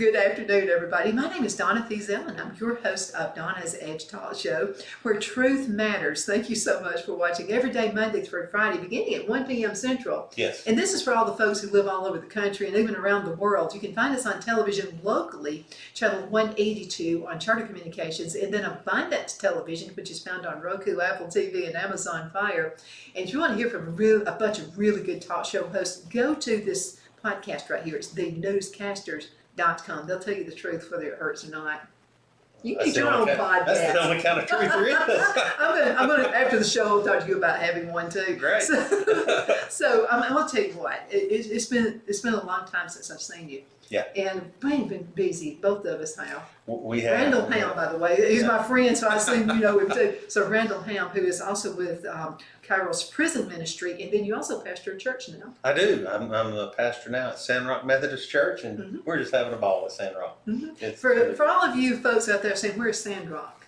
Good afternoon, everybody. My name is Donna and I'm your host of Donna's Edge Talk Show, where truth matters. Thank you so much for watching every day, Monday through Friday, beginning at 1 p.m. Central. Yes. And this is for all the folks who live all over the country and even around the world. You can find us on television locally, channel 182 on Charter Communications, and then Abundant Television, which is found on Roku, Apple TV, and Amazon Fire. And if you want to hear from a bunch of really good talk show hosts, go to this podcast right here. It's thenewscasters.com. They'll tell you the truth, whether it hurts or not. You need your own podcast. That's the only kind of truth there is. I'm gonna after the show, I'll talk to you about having one too. Great. So I'll tell you what. It's been a long time since I've seen you. Yeah. And we've been busy, both of us now. We have. Randall Ham, by the way, he's my friend, so I assume you know him too. So Randall Ham, who is also with Kairos Prison Ministry, and then you also pastor a church now. I do. I'm the pastor now at Sandrock Methodist Church, and we're just having a ball at Sandrock. For all of you folks out there saying, where's Sandrock?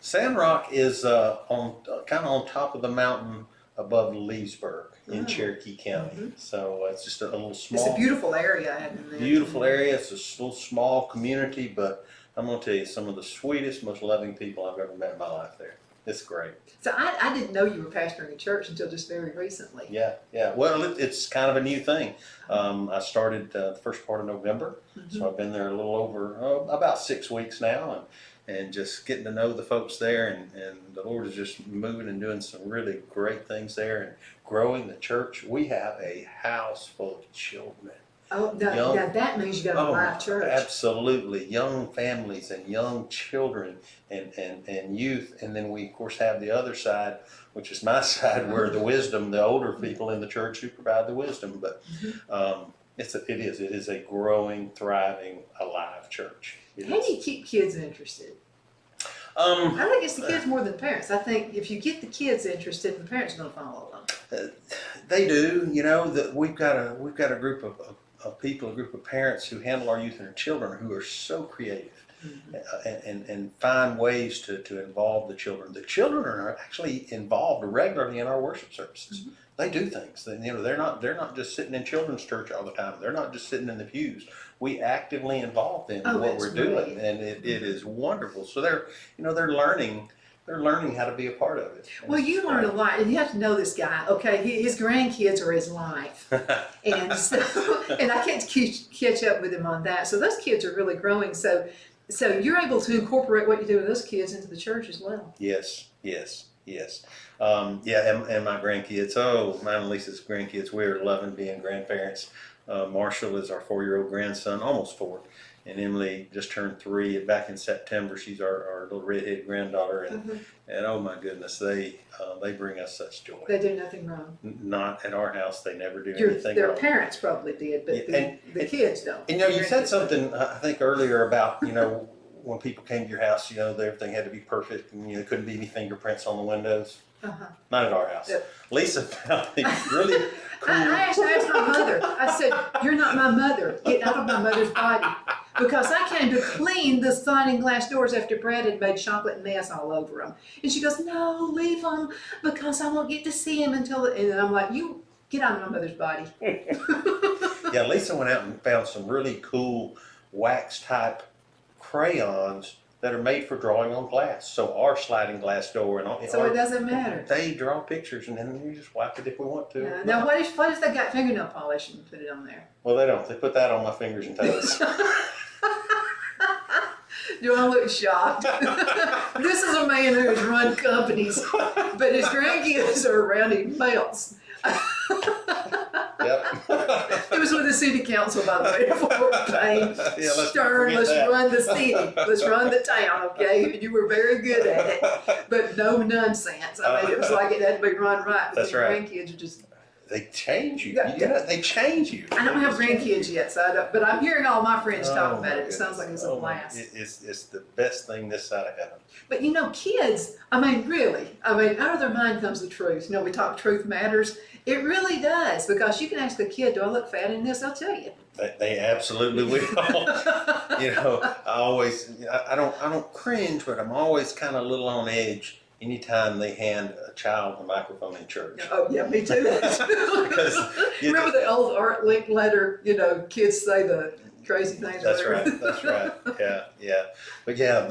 Sandrock is kind of on top of the mountain above Leesburg in Cherokee County. So it's just a little small. It's a beautiful area. I hadn't been there. Beautiful area. It's a little small community, but I'm going to tell you, some of the sweetest, most loving people I've ever met in my life there. It's great. So I didn't know you were pastoring a church until just very recently. Yeah. Well, it's kind of a new thing. I started the first part of November, so I've been there a little over about 6 weeks now, and just getting to know the folks there, and the Lord is just moving and doing some really great things there and growing the church. We have a house full of children. Oh, now that means you got a live church. Absolutely. Young families and young children and youth. And then we, of course, have the other side, which is my side, where the wisdom, the older people in the church who provide the wisdom. But it is a growing, thriving, alive church. How do you keep kids interested? I think it's the kids more than the parents. I think if you get the kids interested, the parents are going to follow them. They do. You know, we've got a group of people, a group of parents who handle our youth and our children who are so creative and find ways to involve the children. The children are actually involved regularly in our worship services. They do things. They're not just sitting in children's church all the time. They're not just sitting in the pews. We actively involve them in what we're doing, and it is wonderful. So they're learning. They're learning how to be a part of it. Well, you learn a lot, and you have to know this guy. Okay, his grandkids are his life, and I can't catch up with him on that. So those kids are really growing. So you're able to incorporate what you do with those kids into the church as well. Yes. And my grandkids. Mine and Lisa's grandkids. We're loving being grandparents. Marshall is our 4-year-old grandson, almost 4. And Emily just turned 3 back in September. She's our little redhead granddaughter, and oh my goodness, they bring us such joy. They do nothing wrong. Not at our house. They never do anything their wrong. Their parents probably did, but the kids don't. And you said something I think earlier about when people came to your house, everything had to be perfect, and there couldn't be any fingerprints on the windows. Not at our house. Yep. Lisa found it really cool. I asked my mother. I said, "You're not my mother. Get out of my mother's body." Because I came to clean the sliding glass doors after Brad had made chocolate mess all over them. And she goes, "No, leave them, because I won't get to see him until..." And I'm like, "You get out of my mother's body." Yeah, Lisa went out and found some really cool wax-type crayons that are made for drawing on glass. So our sliding glass door and all. So it doesn't matter. They draw pictures, and then you just wipe it if we want to. Yeah. Now, what if they got fingernail polish and put it on there? Well, they don't. They put that on my fingers and toes. Do I look shocked? This is a man who has run companies, but his grandkids are around, he melts. Yep. It was with the city council, by the way, Fort Payne. Yeah, Stern, let's run the city. Let's run the town, okay? You were very good at it, but no nonsense. I mean, it was like it had to be run right. That's right. Grandkids are just... They change you. They change you. I don't have grandkids yet, so I don't, but I'm hearing all my friends talk about it. It sounds like it's a blast. It's the best thing this side of heaven. But kids, really, out of their mind comes the truth. We talk truth matters. It really does, because you can ask a kid, "Do I look fat in this?" They'll tell you. They absolutely will. I don't cringe, but I'm always kind of a little on edge anytime they hand a child a microphone in church. Oh, yeah, me too. Because remember the old art link letter, kids say crazy things. That's whatever. right. That's right. Yeah, yeah. But yeah,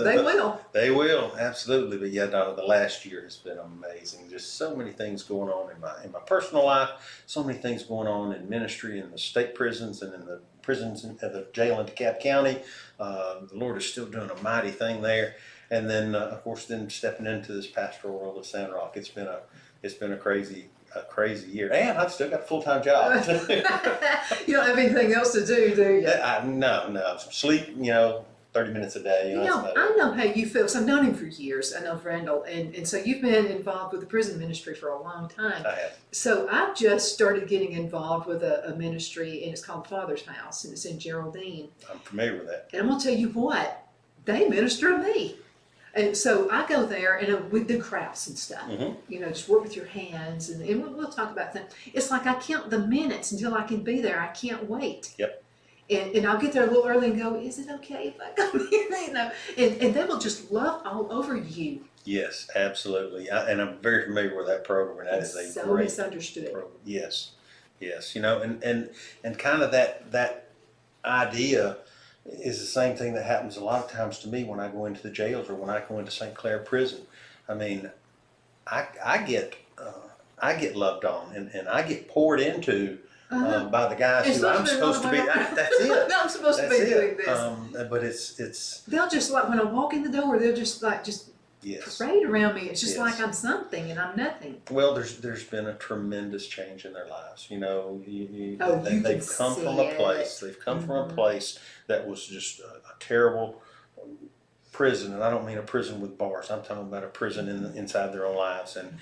They will absolutely. But yeah, Donna, the last year has been amazing. Just so many things going on in my personal life. So many things going on in ministry, in the state prisons, and in the prisons at the jail in DeKalb County. The Lord is still doing a mighty thing there. And then, of course, then stepping into this pastoral world of Sand Rock, it's been a crazy year, and I've still got a full-time job. You don't have anything else to do you? No. Sleep, 30 minutes a day. I know how you feel. So I've known him for years. I know Randall, and so you've been involved with the prison ministry for a long time. I have. So I've just started getting involved with a ministry, and it's called Father's House, and it's in Geraldine. I'm familiar with that. And I'm gonna tell you what, they minister to me. And so I go there and we do crafts and stuff. Mm-hmm. Just work with your hands, and we'll talk about things. It's like I count the minutes until I can be there. I can't wait. Yep. And I'll get there a little early and go, is it okay if I come here? And they will just love all over you. Yes, absolutely. And I'm very familiar with that program, and that is a so great misunderstood program. Yes. And kind of that idea is the same thing that happens a lot of times to me when I go into the jails or when I go into St. Clair prison. I mean, I get loved on, and I get poured into by the guys who I'm supposed to be. That's it. No, I'm supposed to be doing this. But it's. They'll just when I walk in the door, they'll just yes. parade around me. It's just Yes. like I'm something and I'm nothing. Well, there's been a tremendous change in their lives. They've come from a place. They've come from a place that was just a terrible prison, and I don't mean a prison with bars. I'm talking about a prison inside their own lives, and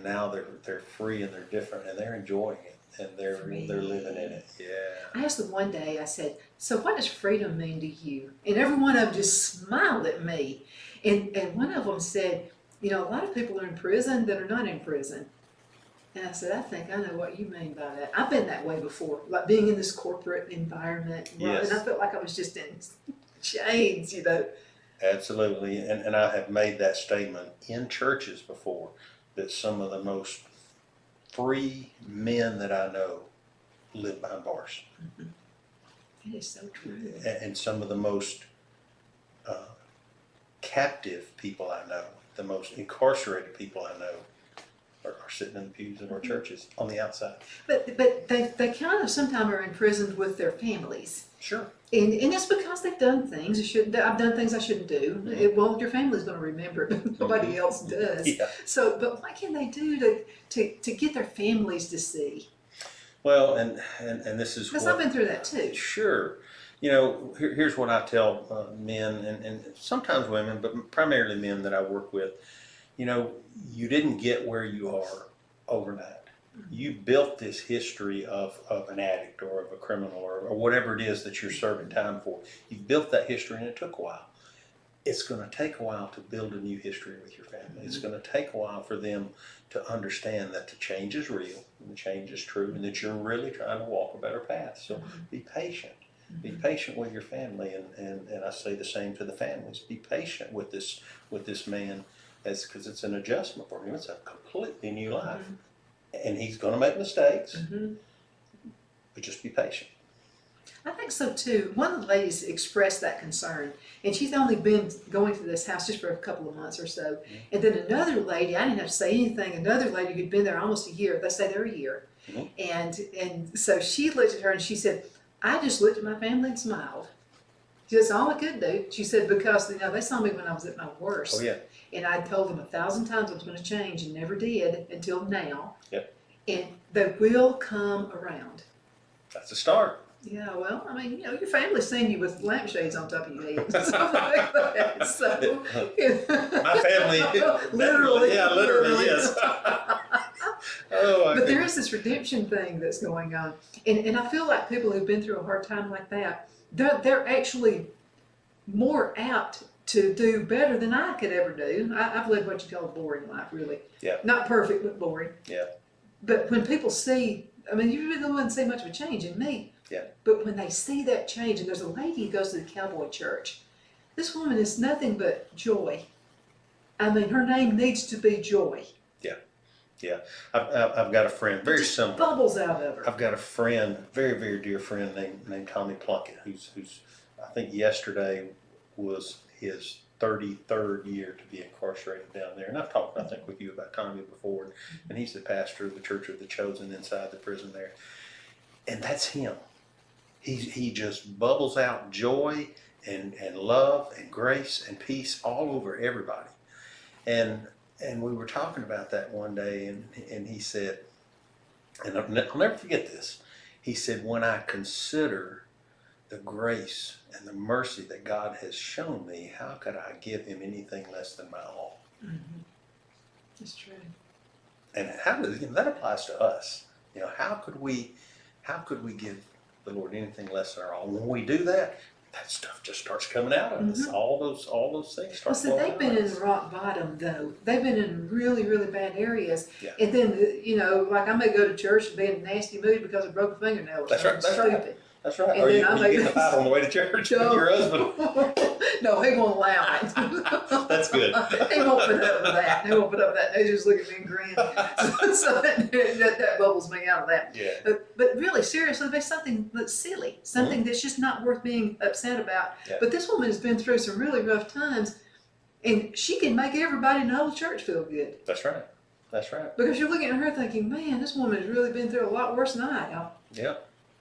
now they're free and they're different and they're enjoying it and they're living in it. Yeah. I asked them one day. I said, "So what does freedom mean to you?" And every one of them just smiled at me. And one of them said, "A lot of people are in prison that are not in prison." And I said, "I think I know what you mean by that. I've been that way before, like being in this corporate environment, Yes. and I felt like I was just in chains, Absolutely, and I have made that statement in churches before, that some of the most free men that I know live behind bars. It is so true. And some of the most captive people I know, the most incarcerated people I know, are sitting in the pews of our churches on the outside. But they kind of sometimes are imprisoned with their families. Sure. And it's because they've done things I've done things I shouldn't do. Mm-hmm. Your family's going to remember it, but nobody else does. Yeah. So, but what can they do to get their families to see? Well, and this is Because I've been through that too. Sure. Here's what I tell men and sometimes women, but primarily men that I work with. You didn't get where you are overnight. You built this history of an addict or of a criminal or whatever it is that you're serving time for. You built that history, and it took a while. It's going to take a while to build a new history with your family. It's going to take a while for them to understand that the change is real and the change is true, and that you're really trying to walk a better path. So be patient. Be patient with your family, and I say the same to the families. Be patient with this man, because it's an adjustment for him. It's a completely new life. And he's going to make mistakes, but just be patient. I think so too. One of the ladies expressed that concern, and she's only been going to this house just for a couple of months or so. And then another lady, I didn't have to say anything, another lady who'd been there almost a year, they stay there a year. And so she looked at her and she said, "I just looked at my family and smiled. That's all I could do." She said, because they saw me when I was at my worst. Oh, yeah. And I told them 1,000 times I was going to change and never did until now. Yep. And they will come around. That's a start. Yeah, well, your family's seen you with lampshades on top of your head. Something like that. So, My family, literally, yes. But there is this redemption thing that's going on. And I feel like people who've been through a hard time like that, they're actually more apt to do better than I could ever do. I've led what you call a boring life, really. Yeah. Not perfect, but boring. Yeah. But when people see, you really wouldn't see much of a change in me. Yeah. But when they see that change, and there's a lady who goes to the Cowboy Church, this woman is nothing but joy. Her name needs to be Joy. Yeah, I've got a friend, very Just similar. bubbles out of her. I've got a friend, very, very dear friend named Tommy Plunkett, who's I think yesterday was his 33rd year to be incarcerated down there. And I've talked, I think, with you about Tommy before, and he's the pastor of the Church of the Chosen inside the prison there. And that's him. He just bubbles out joy and love and grace and peace all over everybody. And we were talking about that one day, and he said, and I'll never forget this. He said, when I consider the grace and the mercy that God has shown me, how could I give him anything less than my all? Mm-hmm. That's true. And how does that applies to us? How could we give the Lord anything less than our all? When we do that, that stuff just starts coming out of us. All those things start. Well, so they've been in rock bottom though. They've been in really, really bad areas. Yeah. And then, like I may go to church and be in a nasty mood because I broke a fingernail. That's right. That's right. That's right. And or then you get in a fight on the way to church with your husband. No, he won't allow it. That's good. He won't put up with that. He won't put up with that. He just look at me and grin. So that bubbles me out of that. Yeah. But really, seriously, there's something that's silly, something that's just not worth being upset about. Yeah. But this woman has been through some really rough times, and she can make everybody in the whole church feel good. That's right. That's right. Because you're looking at her thinking, man, this woman has really been through a lot worse than I have. Yeah.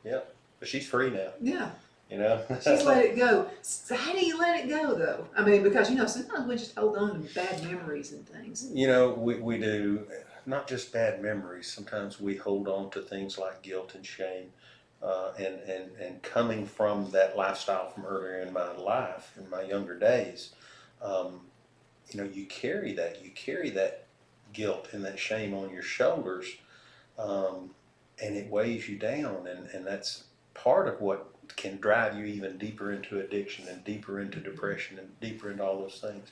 Yeah. But she's free now. Yeah. She's let it go. So how do you let it go, though? I mean, because, sometimes we just hold on to bad memories and things. We do, not just bad memories. Sometimes we hold on to things like guilt and shame. And coming from that lifestyle from earlier in my life, in my younger days, you carry that guilt and that shame on your shoulders, and it weighs you down. And that's part of what can drive you even deeper into addiction and deeper into depression and deeper into all those things.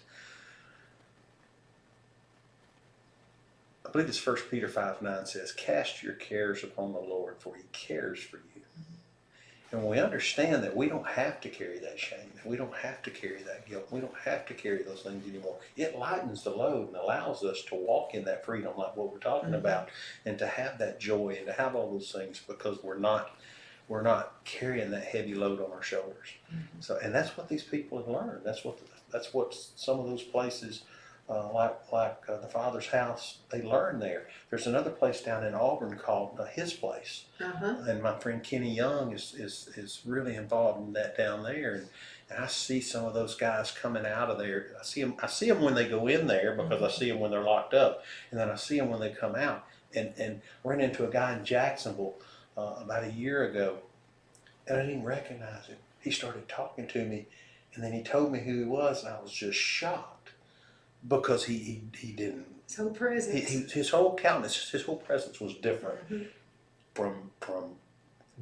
I believe it's 1 Peter 5:9 says, cast your cares upon the Lord, for he cares for you. And when we understand that we don't have to carry that shame, that we don't have to carry that guilt, we don't have to carry those things anymore, it lightens the load and allows us to walk in that freedom like what we're talking about, and to have that joy and to have all those things because we're not carrying that heavy load on our shoulders. So, and that's what these people have learned. That's what some of those places, like the Father's house, they learn there. There's another place down in Auburn called His Place, and my friend Kenny Young is really involved in that down there. And I see some of those guys coming out of there. I see them when they go in there because I see them when they're locked up, and then I see them when they come out. And ran into a guy in Jacksonville about a year ago, and I didn't recognize him. He started talking to me, and then he told me who he was, and I was just shocked because he didn't. His whole presence. His whole countenance, his whole presence was different from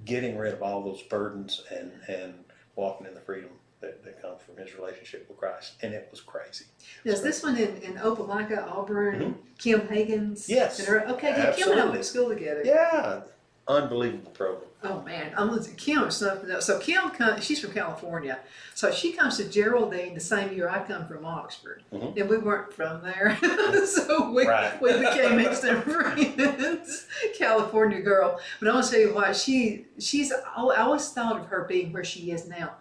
getting rid of all those burdens and walking in the freedom that comes from his relationship with Christ, and it was crazy. Is this one in Opelika, Auburn, Kim Hagen's? Yes. Okay, yeah, Kim and I went to school together. Yeah, unbelievable program. Oh man, Kim is something else. So Kim she's from California, so she comes to Geraldine the same year I come from Oxford, and we weren't from there, so we became instant friends. California girl, but I want to tell you why she's. I always thought of her being where she is now.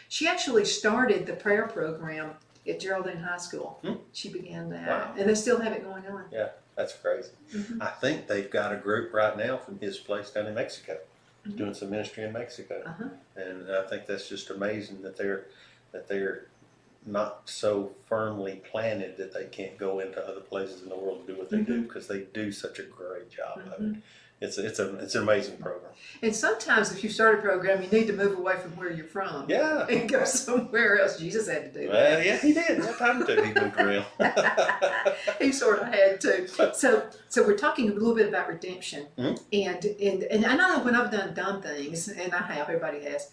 She actually started the prayer program at Geraldine High School. She began that, and they still have it going on. Yeah, that's crazy. I think they've got a group right now from His Place down in Mexico, doing some ministry in Mexico, and I think that's just amazing that they're not so firmly planted that they can't go into other places in the world to do what they do, because they do such a great job of it. It's an amazing program. And sometimes if you start a program, you need to move away from where you're from. Yeah. And go somewhere else. Jesus had to do that. Well, yeah, he did. What time to? He moved around. He sort of had to. So we're talking a little bit about redemption. And I know when I've done dumb things, and I have, everybody has,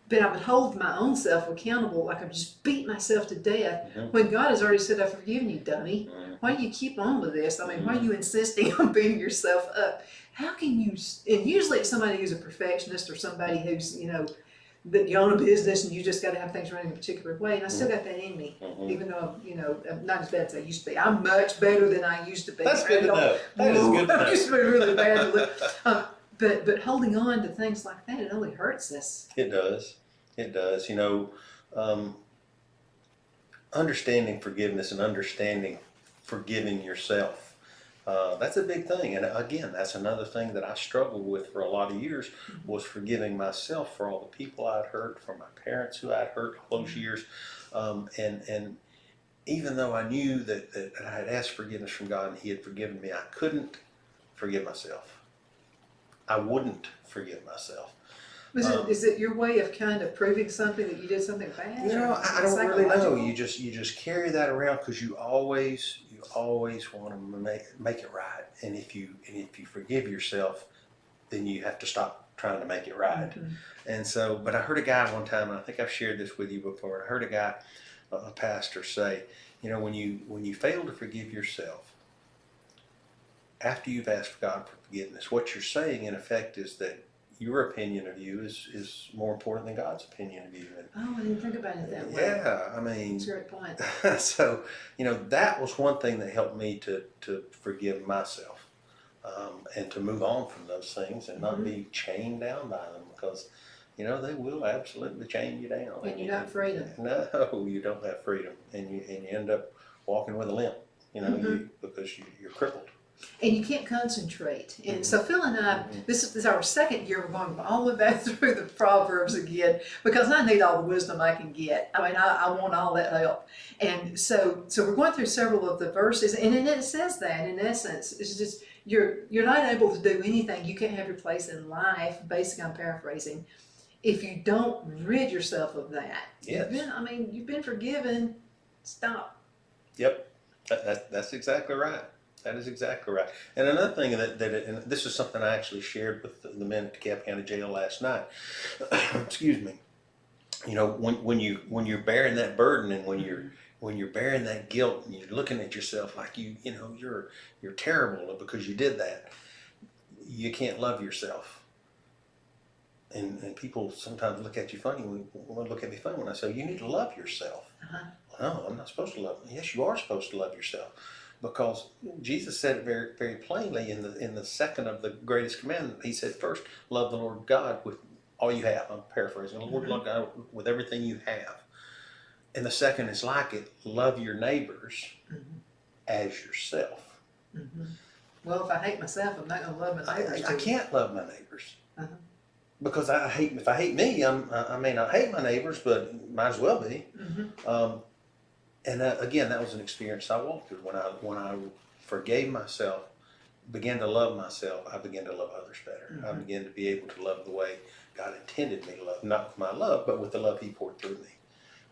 but I would hold my own self accountable, like I would just beat myself to death when God has already said, I've forgiven you, dummy. Why do you keep on with this? I mean, why are you insisting on beating yourself up? How can you, and usually it's somebody who's a perfectionist or somebody who's, that you own a business and you just got to have things running a particular way. And I still got that in me, Mhm. even though, I'm not as bad as I used to be. I'm much better than I used to be. That's good to Randall. know. That is good to I used to be know. really bad. But holding on to things like that, it only hurts us. It does. It does. Understanding forgiveness and understanding forgiving yourself. That's a big thing. And again, that's another thing that I struggled with for a lot of years, was forgiving myself for all the people I'd hurt, for my parents who I'd hurt all those years. And even though I knew that I had asked forgiveness from God and He had forgiven me, I couldn't forgive myself. I wouldn't forgive myself. Is it your way of kind of proving something that you did something bad? I don't really know. You just carry that around because you always want to make it right. And if you forgive yourself, then you have to stop trying to make it right. Mm-hmm. And so, but I heard a guy one time, and I think I've shared this with you before. I heard a guy, a pastor, say, when you fail to forgive yourself after you've asked God for forgiveness, what you're saying in effect is that your opinion of you is more important than God's opinion of you. I didn't think about it that way. Yeah, I mean, that's a great point. So, that was one thing that helped me to forgive myself, and to move on from those things and not be chained down by them, because, they will absolutely chain you down. And you're not freedom. No, you don't have freedom, and you end up walking with a limp, because you're crippled. And you can't concentrate. And so Phil and I, this is our second year, we're going all the way back through the Proverbs again, because I need all the wisdom I can get. I mean, I want all that help. And so we're going through several of the verses, and it says that, in essence, it's just, you're not able to do anything. You can't have your place in life, basically, I'm paraphrasing, if you don't rid yourself of that. Yes. You've been forgiven, stop. Yep, that's exactly right. That is exactly right. And another thing and this is something I actually shared with the men at the DeKalb County Jail last night. Excuse me. When you're bearing that burden, and when you're bearing that guilt, and you're looking at yourself like you're terrible because you did that, you can't love yourself. And people sometimes look at you funny. Look at me funny when I say, you need to love yourself. Uh-huh. No, I'm not supposed to love me. Yes, you are supposed to love yourself. Because Jesus said it very, very plainly in the second of the greatest commandment. He said, first, love the Lord God with all you have. I'm paraphrasing. The Lord God with everything you have. And the second is like it, love your neighbors as yourself. Mm-hmm. Well, if I hate myself, I'm not going to love my neighbors. I can't love my neighbors. Uh-huh. Because if I hate me, I may not hate my neighbors, but might as well be. Mm-hmm. And again, that was an experience I walked through. When I forgave myself, began to love myself, I began to love others better. Mm-hmm. I began to be able to love the way God intended me to love, not with my love, but with the love He poured through me.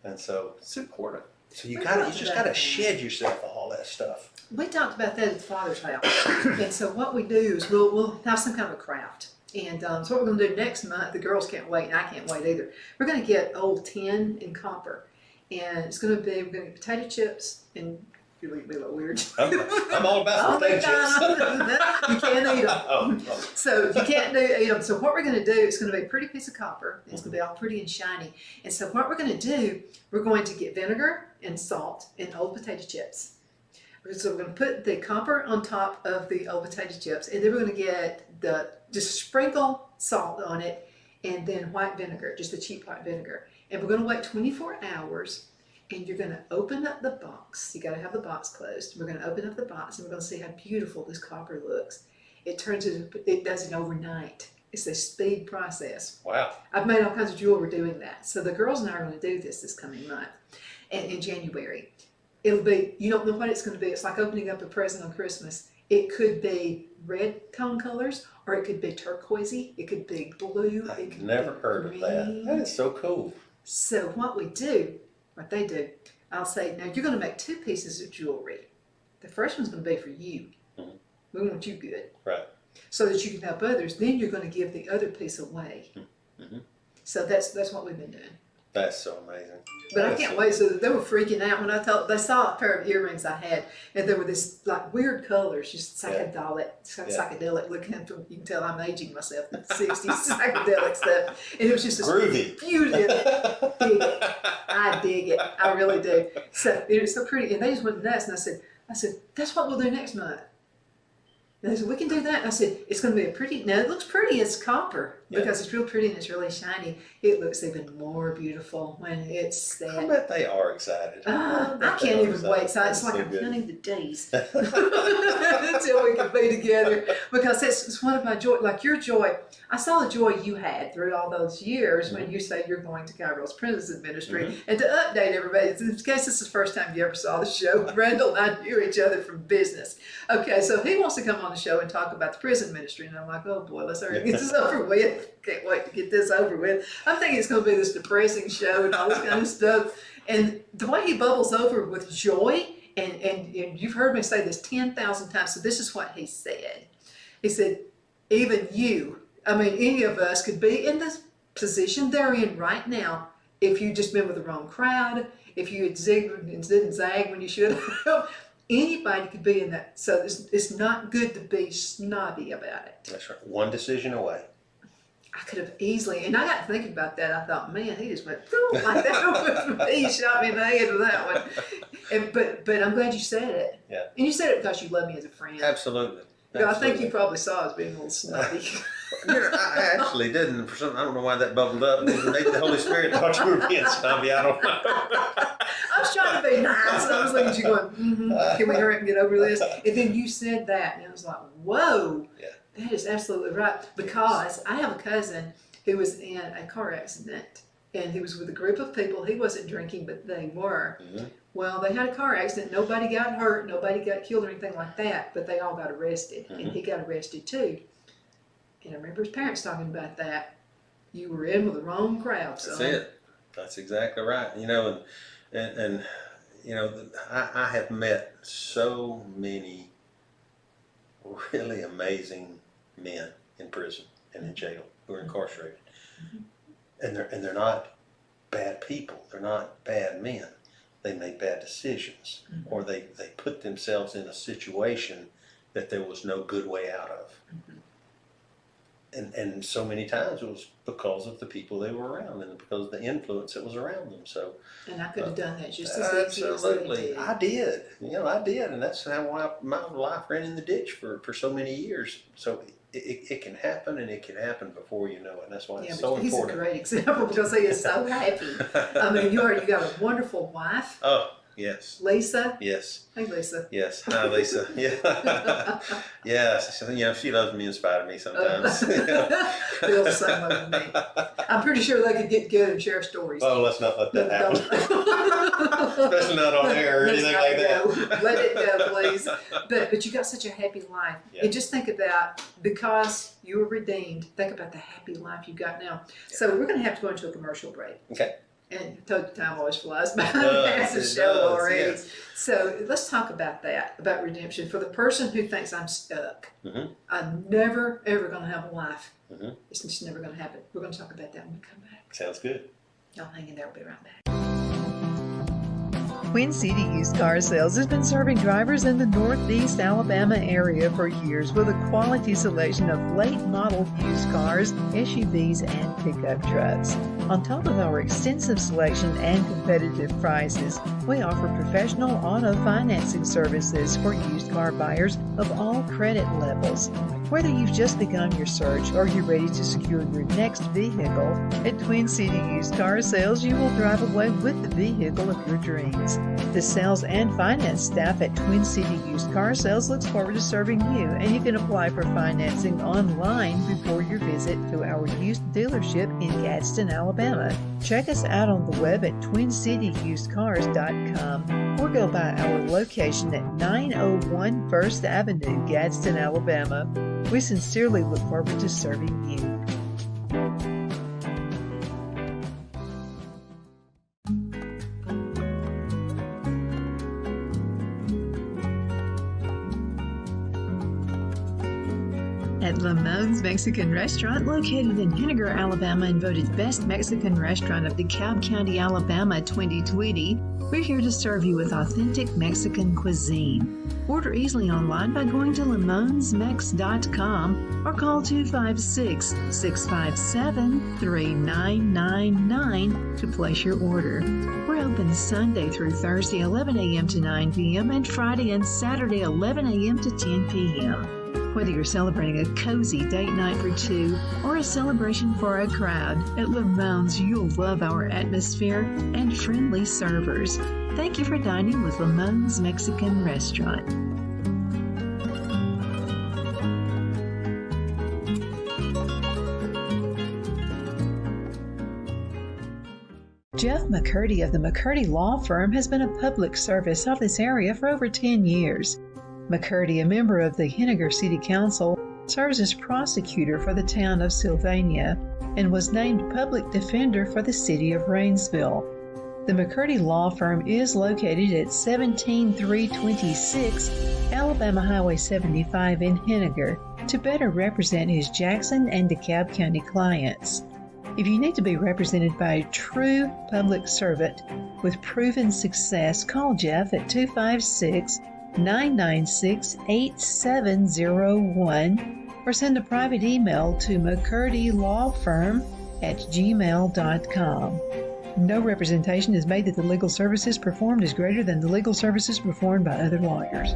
And so it's important. So you just gotta shed yourself of all that stuff. We talked about that at the Father's house. And so what we do is we'll have some kind of a craft. And so what we're going to do next month, the girls can't wait, and I can't wait either. We're going to get old tin and copper. And we're going to get potato chips, and you're going to be a little weird. I'm all about potato chips. You can't eat them. Oh. So you can't eat them. So what we're going to do, it's going to be a pretty piece of copper. It's going to be all pretty and shiny. And so what we're going to do, we're going to get vinegar and salt and old potato chips. So we're going to put the copper on top of the old potato chips, and then we're going to get just sprinkle salt on it, and then white vinegar, just the cheap white vinegar. And we're going to wait 24 hours, and you're going to open up the box. You got to have the box closed. We're going to open up the box, and we're going to see how beautiful this copper looks. It does it overnight. It's a speed process. Wow. I've made all kinds of jewelry doing that. So the girls and I are going to do this coming month, and in January. It'll be, you don't know what it's going to be. It's like opening up a present on Christmas. It could be red tone colors, or it could be turquoisey. It could be blue. I've never heard of that. That is so cool. So what they do, I'll say, now you're going to make 2 pieces of jewelry. The first one's going to be for you. Mm-hmm. We want you good. Right. So that you can help others. Then you're going to give the other piece away. Mm-hmm. So that's what we've been doing. That's so amazing. But I can't wait. So they were freaking out when they saw a pair of earrings I had, and there were this like weird colors, just psychedelic looking. You can tell I'm aging myself. The '60s psychedelic stuff, and it was just this Groovy. beautiful. I dig it. I really do. So it was so pretty, and they just went nuts. And I said, that's what we'll do next month. And they said, we can do that. And I said, it's going to be a pretty, now it looks pretty as copper because it's real pretty and it's really shiny. It looks even more beautiful when it's set. I bet they are excited. I can't even wait. So it's like I'm counting the days until we can be together, because it's one of my joy, like your joy. I saw the joy you had through all those years when you say you're going to Kairos Prison Ministry. And to update everybody, in case this is the first time you ever saw the show, Randall and I knew each other from business. Okay, so he wants to come on the show and talk about the prison ministry. And I'm like, oh boy, let's hurry get this over with. Can't wait to get this over with. I'm thinking it's going to be this depressing show and all this kind of stuff. And the way he bubbles over with joy, and you've heard me say this 10,000 times, so this is what he said. He said, even you, I mean, any of us could be in this position they're in right now if you just been with the wrong crowd, if you had zigged and didn't zag when you should have. Anybody could be in that. So it's not good to be snobby about it. That's right. One decision away. I could have easily, and I got to thinking about that. I thought, man, he just went like that. He shot me in the head with that one. And, but I'm glad you said it. Yeah. And you said it because you love me as a friend. Absolutely. I think you probably saw us being a little snobby. I actually didn't. For some, I don't know why that bubbled up. Maybe the Holy Spirit thought you were being snobby. I don't know. I was trying to be nice. I was looking at you going, can we hurry up and get over this? And then you said that, and I was like, whoa. Yeah. That is absolutely right. Because I have a cousin who was in a car accident, and he was with a group of people. He wasn't drinking, but they were. Well, they had a car accident. Nobody got hurt. Nobody got killed or anything like that, but they all got arrested, and he got arrested too. And I remember his parents talking about that. You were in with the wrong crowd, son. That's it. That's exactly right. You know, and you know, I have met so many really amazing men in prison and in jail who are incarcerated, and they're not bad people. They're not bad men. They made bad decisions, or they put themselves in a situation that there was no good way out of. And so many times it was because of the people they were around and because of the influence that was around them. So, and I could have done that just as easy as they did. I did. You know, I did, and that's why my life ran in the ditch for so many years. So it can happen, and it can happen before you know it. And that's why it's so important. He's a great example because he is so happy. I mean, you got a wonderful wife. Oh. Yes. Lisa? Yes. Hey, Lisa. Yes. Hi, Lisa. Yeah. Yes. You know, she loves me in spite of me sometimes. Feels the same way with me. I'm pretty sure they could get good and share stories. Oh, let's not let that happen. Especially not on air or anything like that. Let it go, please. But you got such a happy life. Yeah. And just think about, because you were redeemed, think about the happy life you got now. Yeah. So we're going to have to go into a commercial break. Okay. And I told you time always flies by past the show already. Yes. So let's talk about that, about redemption. For the person who thinks I'm stuck, I'm never, ever going to have a life. It's just never going to happen. We're going to talk about that when we come back. Sounds good. Y'all hang in there. We'll be right back. Twin City Used Car Sales has been serving drivers in the Northeast Alabama area for years with a quality selection of late model used cars, SUVs, and pickup trucks. On top of our extensive selection and competitive prices, we offer professional auto financing services for used car buyers of all credit levels. Whether you've just begun your search or you're ready to secure your next vehicle, at Twin City Used Car Sales, you will drive away with the vehicle of your dreams. The sales and finance staff at Twin City Used Car Sales looks forward to serving you, and you can apply for financing online before your visit to our used dealership in Gadsden, Alabama. Check us out on the web at twincityusedcars.com or go by our location at 901 First Avenue, Gadsden, Alabama. We sincerely look forward to serving you. At Lamone's Mexican Restaurant, located in Henniger, Alabama, and voted Best Mexican Restaurant of DeKalb County, Alabama 2020, we're here to serve you with authentic Mexican cuisine. Order easily online by going to lamonsmex.com or call 256-657-3999 to place your order. We're open Sunday through Thursday, 11 a.m. to 9 p.m., and Friday and Saturday, 11 a.m. to 10 p.m. Whether you're celebrating a cozy date night for two or a celebration for a crowd, at Lamone's you'll love our atmosphere and friendly servers. Thank you for dining with Lamone's Mexican Restaurant. Jeff McCurdy of the McCurdy Law Firm has been a public service of this area for over 10 years. McCurdy, a member of the Henniger City Council, serves as prosecutor for the town of Sylvania and was named public defender for the city of Rainsville. The McCurdy Law Firm is located at 17326 Alabama Highway 75 in Henniger to better represent his Jackson and DeKalb County clients. If you need to be represented by a true public servant with proven success, call Jeff at 256-996-8701 or send a private email to mccurdylawfirm@gmail.com. No representation is made that the legal services performed is greater than the legal services performed by other lawyers.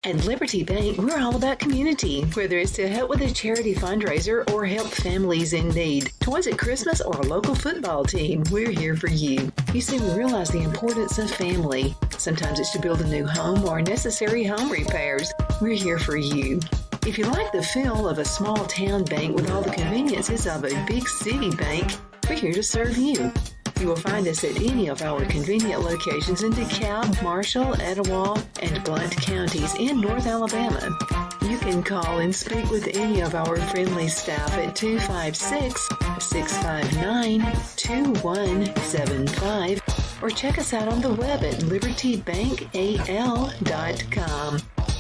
At Liberty Bank, we're all about community, whether it's to help with a charity fundraiser or help families in need. Toys at Christmas or a local football team, we're here for you. You see, we realize the importance of family. Sometimes it's to build a new home or necessary home repairs. We're here for you. If you like the feel of a small town bank with all the conveniences of a big city bank, we're here to serve you. You will find us at any of our convenient locations in DeKalb, Marshall, Etowah, and Blount counties in North Alabama. You can call and speak with any of our friendly staff at 256-659-2175 or check us out on the web at libertybankal.com.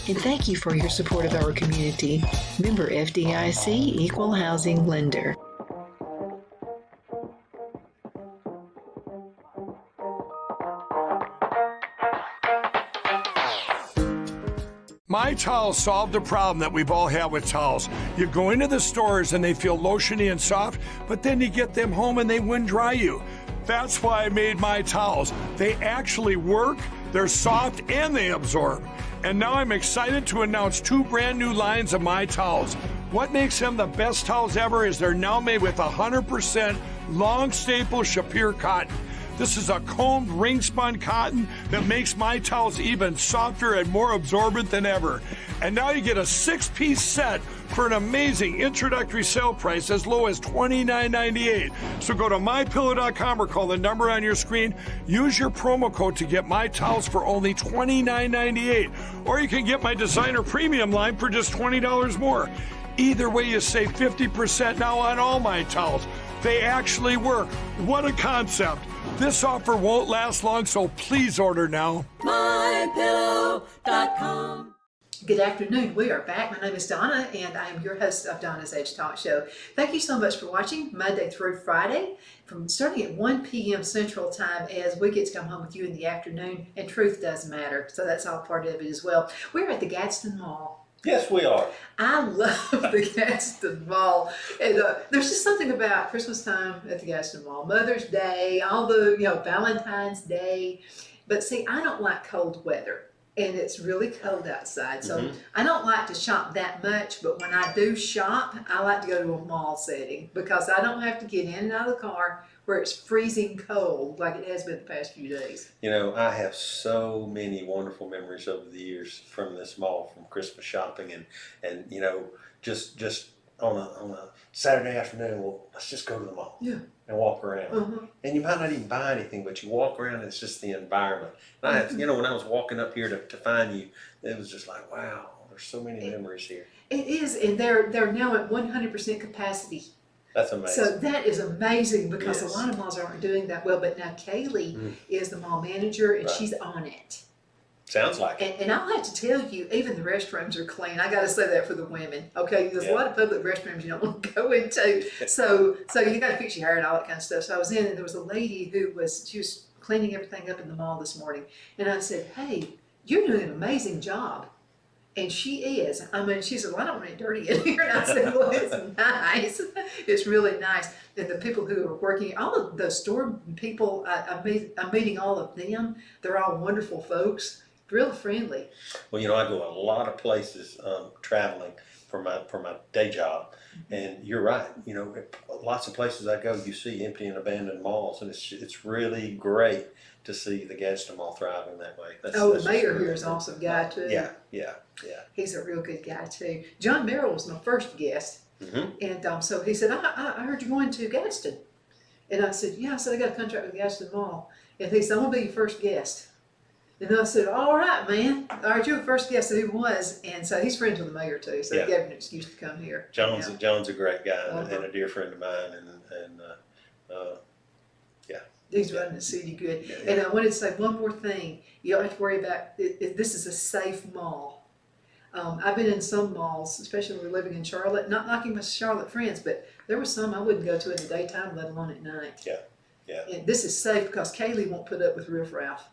And thank you for your support of our community. Member FDIC Equal Housing Lender. My Towels solved the problem that we've all had with towels. You go into the stores and they feel lotiony and soft, but then you get them home and they wind dry you. That's why I made My Towels. They actually work, they're soft, and they absorb. And now I'm excited to announce 2 brand new lines of My Towels. What makes them the best towels ever is they're now made with 100% long staple Shapir cotton. This is a combed ring spun cotton that makes My Towels even softer and more absorbent than ever. And now you get a 6-piece set for an amazing introductory sale price as low as $29.98. So go to mypillow.com or call the number on your screen. Use your promo code to get My Towels for only $29.98. Or you can get my designer premium line for just $20 more. Either way, you save 50% now on all My Towels. They actually work. What a concept. This offer won't last long, so please order now. MyPillow.com. Good afternoon. We are back. My name is Donna, and I am your host of Donna's Edge Talk Show. Thank you so much for watching Monday through Friday, from starting at 1 p.m. Central Time, as we get to come home with you in the afternoon, and truth does matter. So that's all part of it as well. We're at the Gadsden Mall. Yes, we are. I love the Gadsden Mall. And, there's just something about Christmas time at the Gadsden Mall, Mother's Day, all the, Valentine's Day. But see, I don't like cold weather, and it's really cold outside. So I don't like to shop that much, but when I do shop, I like to go to a mall setting because I don't have to get in and out of the car where it's freezing cold like it has been the past few days. I have so many wonderful memories over the years from this mall, from Christmas shopping, and just on a Saturday afternoon, well, let's just go to the mall and walk around. And you might not even buy anything, but you walk around and it's just the environment. And I have, when I was walking up here to find you, it was just like, wow, there's so many memories here. It is, and they're now at 100% capacity. That's amazing. So that is amazing because Yes. a lot of malls aren't doing that well. But now Kaylee is the mall manager and Right. she's on it. Sounds like it. And I'll have to tell you, even the restrooms are clean. I got to say that for the women. Okay, there's a lot of public restrooms you don't want to go into. So you got to fix your hair and all that kind of stuff. So I was in, and there was a lady who was cleaning everything up in the mall this morning, and I said, "Hey, you're doing an amazing job." And she is. I mean, she said, "Well, I don't want it dirty in here." And I said, "Well, it's nice. It's really nice." And the people who are working, all of the store people, I'm meeting all of them. They're all wonderful folks, real friendly. Well, I go a lot of places traveling for my day job, and you're right. Lots of places I go, you see empty and abandoned malls, and it's really great to see the Gadsden Mall thriving that way. The mayor here is an awesome guy too. Yeah. He's a real good guy too. John Merrill was my first guest, and so he said, I heard you going to Gadsden. And I said, "Yeah." I said, "I got a contract with Gadsden Mall." And he said, "I'm going to be your first guest." And I said, "All right, man. All right, you're the first guest." So he was. And so he's friends with the mayor too. So he gave him an excuse to come here. John's a great guy and a dear friend of mine. And He's running the city good. Yeah. And I wanted to say one more thing. You don't have to worry about this is a safe mall. I've been in some malls, especially when we're living in Charlotte, not knocking my Charlotte friends, but there were some I wouldn't go to in the daytime, let alone at night. Yeah. And this is safe because Kaylee won't put up with riffraff.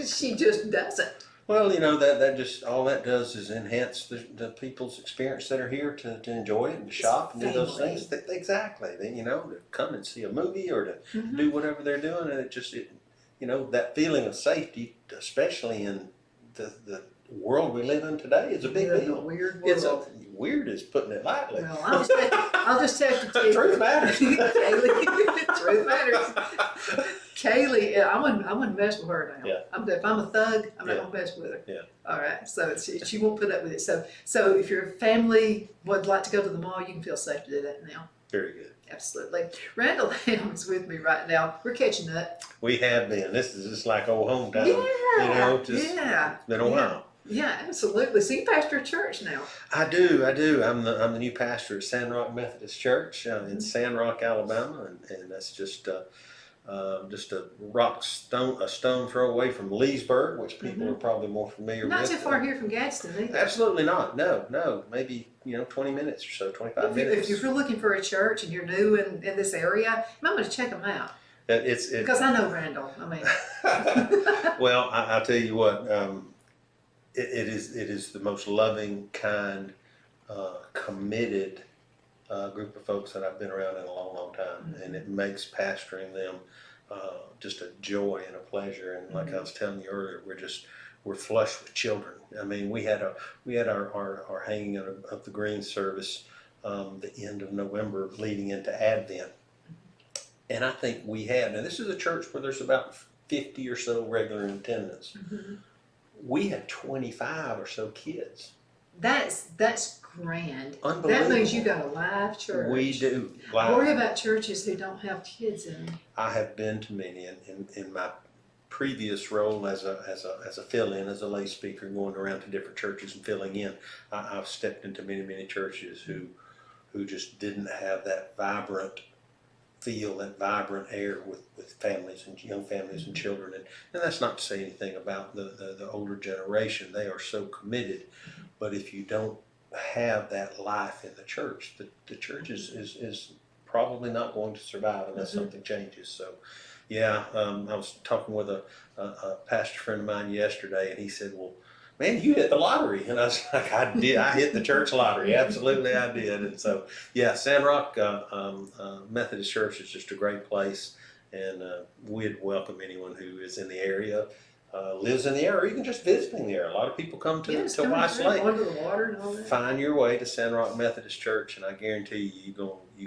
She just doesn't. Well, that just all that does is enhance the people's experience that are here to enjoy it and to shop and do those things. Exactly. To come and see a movie or to do whatever they're doing, and that feeling of safety, especially in the world we live in today, is a big deal. A weird world. Weird is putting it lightly. Well, I'll just have to tell you. Truth matters. Kaylee, truth matters. Kaylee, I wouldn't mess with her now. Yeah. If I'm a thug, I'm not gonna mess with her. Yeah. All right. So she won't put up with it. So if your family would like to go to the mall, you can feel safe to do that now. Very good. Absolutely. Randall Ham is with me right now. We're catching up. We have been. This is just like old hometown. It's been a while. Yeah, absolutely. So you pastor a church now. I do. I'm the new pastor at Sandrock Methodist Church in Sandrock, Alabama, and that's just a stone throw away from Leesburg, which people are probably more familiar with. Not too far here from Gadsden either. Absolutely not. No. Maybe 20 minutes or so, 25 minutes. If you're looking for a church and you're new in this area, you might want to check them out. Because I know Randall. I mean. Well, I'll tell you what. It is the most loving, kind, committed group of folks that I've been around in a long time, and it makes pastoring them just a joy and a pleasure. And like I was telling you earlier, we're flush with children. I mean, we had our hanging of the green service the end of November, leading into Advent, and I think we had. Now this is a church where there's about 50 or so regular in attendance. We had 25 or so kids. That's grand. Unbelievable. That means you got a live church. We do. Live. Worry about churches who don't have kids in them. I have been to many in my previous role as a fill-in, as a lay speaker, going around to different churches and filling in. I've stepped into many churches who just didn't have that vibrant feel, that vibrant air with families and young families and children, and that's not to say anything about the older generation. They are so committed, but if you don't have that life in the church, the church is probably not going to survive unless something changes. So I was talking with a pastor friend of mine yesterday, and he said, "Well, man, you hit the lottery." And I was like, "I did. I hit the church lottery. Absolutely, I did." And so, Sandrock Methodist Church is just a great place, and we'd welcome anyone who is in the area, lives in the area, or even just visiting the area. A lot of people come to Weiss Lake. Under the water and all that. Find your way to Sandrock Methodist Church, and I guarantee you're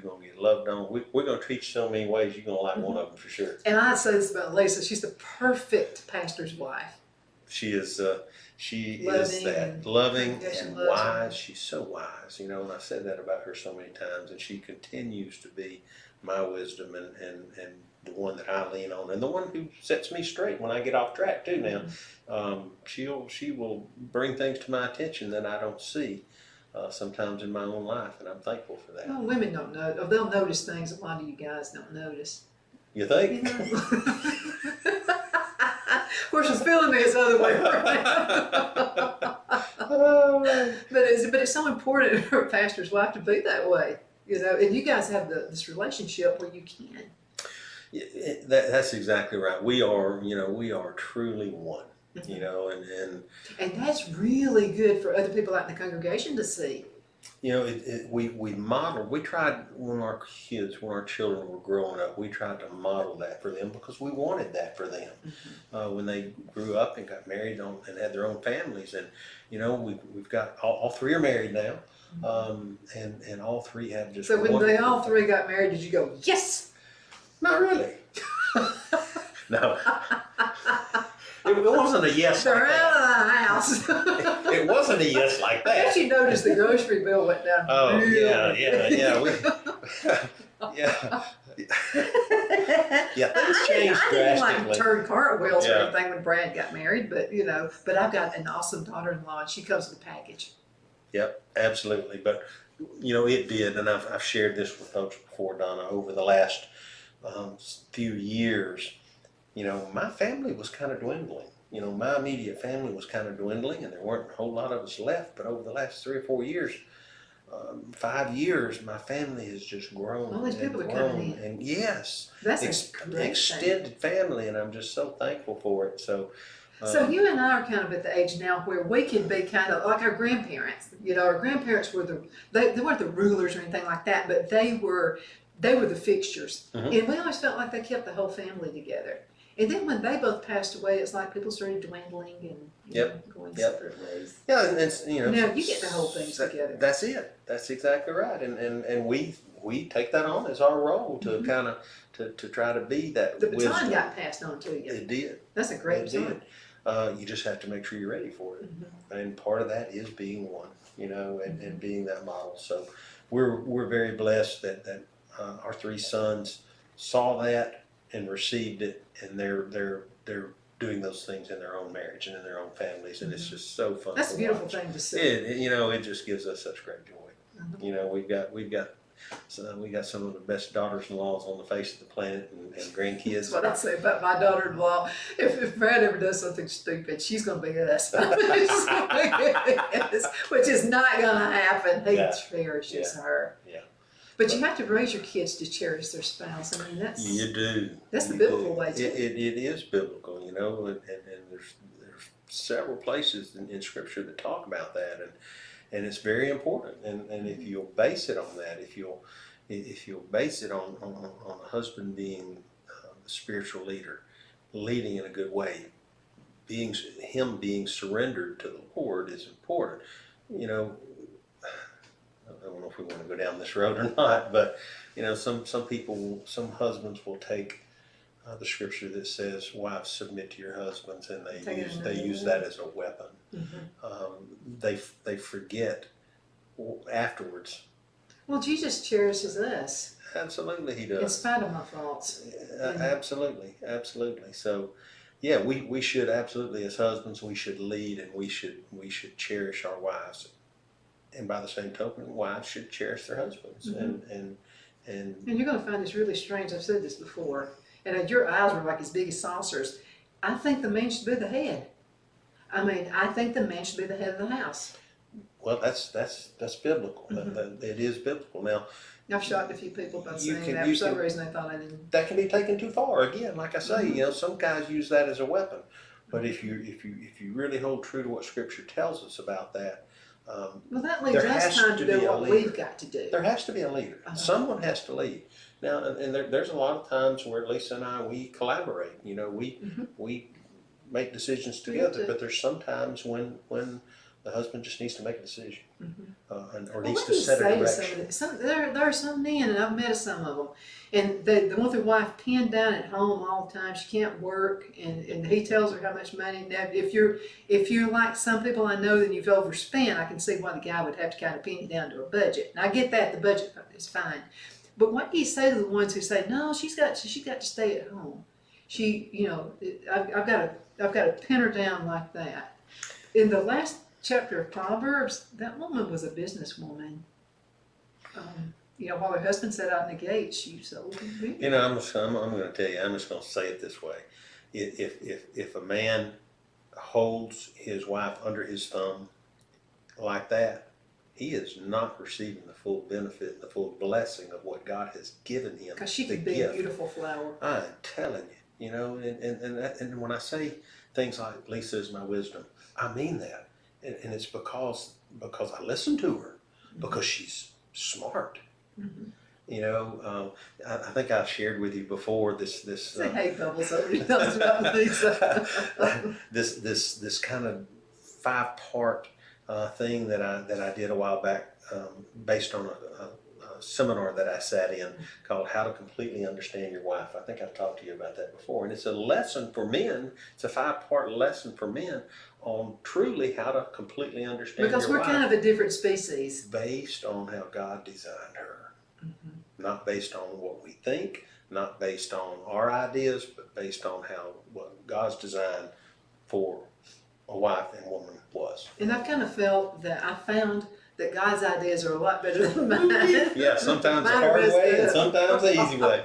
gonna get loved on. We're gonna teach you so many ways. You're gonna like one of them for sure. And I say this about Lisa: she's the perfect pastor's wife. She is Loving that loving yes, and she loves wise. She's so wise, and I've said that about her so many times, and she continues to be my wisdom and the one that I lean on, and the one who sets me straight when I get off track too. Now, she will bring things to my attention that I don't see, sometimes in my own life, and I'm thankful for that. Well, women don't know. Or they'll notice things that a lot of you guys don't notice. You think? You know? Of course, she's feeling me this other way around. But it's so important for a pastor's wife to be that way, you know. And you guys have this relationship where you can. That's exactly right. We are truly one. You know, and that's really good for other people out in the congregation to see. You know, we modeled. We tried when our children were growing up. We tried to model that for them because we wanted that for them when they grew up and got married and had their own families. And you know, we've got all three are married now, and all three have just. So when they all three got married, did you go yes? Not really. No. It wasn't a yes They're like that. out of the house. It wasn't a yes like I bet that. you noticed the grocery bill went down. Oh, real yeah. Yeah, things changed I didn't like drastically. turn cartwheels or Yeah. anything when Brad got married, but you know, but I've got an awesome daughter-in-law and she comes with a package. Yep, absolutely. But you know, it did, and I've shared this with folks before, Donna, over the last few years. You know, my family was kind of dwindling. You know, my immediate family was kind of dwindling, and there weren't a whole lot of us left. But over the last 3 or 4 years, 5 years, my family has just grown. All these and people are grown. coming in. And yes, That's a great extended family, and I'm just so thankful for it. So. So you and I are kind of at the age now where we can be kind of like our grandparents. You know, our grandparents were they weren't the rulers or anything like that, but they were the fixtures. And we always felt like they kept the whole family together. And then when they both passed away, it's like people started dwindling and going separate ways. Yeah, and it's, you know. Now you get the whole thing together. That's it. That's exactly right. And we take that on as our role to kind of to try to be that The baton wisdom. got passed on to you. It did. That's a great It baton. did. You just have to make sure you're ready for it. And part of that is being one, you know, and being that model. So we're very blessed that our three sons saw that and received it, and they're doing those things in their own marriage and in their own families, and it's just so fun. That's a to beautiful watch. thing to see. You know, it just gives us such great joy. You know, we got some of the best daughters-in-laws on the face of the planet, and grandkids. That's what I say about my daughter-in-law. If Brad ever does something stupid, she's going to be us. Which is not going to happen. He cherishes her. Yeah. But you have to raise your kids to cherish their spouse. I mean, You do. That's the You biblical do. way too. It is biblical, you know, and there's several places in Scripture that talk about that, and it's very important. And if you'll base it on that, if you'll base it on a husband being the spiritual leader, leading in a good way, being surrendered to the Lord is important. You know, I don't know if we want to go down this road or not, but you know, some husbands will take the scripture that says, "Wives, submit to your husbands," and they use that as a weapon. They forget afterwards. Well, Jesus cherishes us. Absolutely, he does. In spite of my faults. Absolutely. So, yeah, we should absolutely, as husbands, we should lead, and we should cherish our wives. And by the same token, wives should cherish their husbands. And you're going to find this really strange. I've said this before. And your eyes were like as big as saucers. I think the man should be the head. I mean, I think the man should be the head of the house. Well, that's biblical. It is biblical. Now, I've shocked a few people by saying that. For some reason, they thought I didn't. That can be taken too far. Again, like I say, you know, some guys use that as a weapon. But if you really hold true to what Scripture tells us about that, well, that leaves us time to do what we've got to do. There has to be a leader. Someone has to lead. Now, and there's a lot of times where Lisa and I, we collaborate. You know, we make decisions together. But there's sometimes when the husband just needs to make a decision, or needs to set a direction. There are some men, and I've met some of them, and they want their wife pinned down at home all the time. She can't work, and he tells her how much money. Now, if you're like some people I know, then you've overspent. I can see why the guy would have to kind of pin it down to a budget. And I get that the budget is fine, but what do you say to the ones who say, no, she's got to stay at home? I've got to pin her down like that. In the last chapter of Proverbs, that woman was a businesswoman. While her husband sat out in the gate, she sold him. You know, I'm going to tell you, I'm just going to say it this way. If a man holds his wife under his thumb like that, he is not receiving the full benefit, the full blessing of what God has given him. Because she the could be gift. a beautiful flower. I'm telling you, and when I say things like Lisa is my wisdom, I mean that, and it's because I listen to her, because she's smart. Mm-hmm. I think I shared with you before this Say hey, Bubbles, over your thumbs about Lisa. this kind of 5-part thing that I did a while back, based on a seminar that I sat in called How to Completely Understand Your Wife. I think I've talked to you about that before, and it's a lesson for men. It's a 5-part lesson for men on truly how to completely understand Because your we're wife, kind of a different species. based on how God designed her. Mm-hmm. Not based on what we think, not based on our ideas, but based on what God's design for a wife and woman was. And I've kind of felt that I found that God's ideas are a lot better than mine. Yeah, sometimes the Mine hard are way and messed up. sometimes the easy way.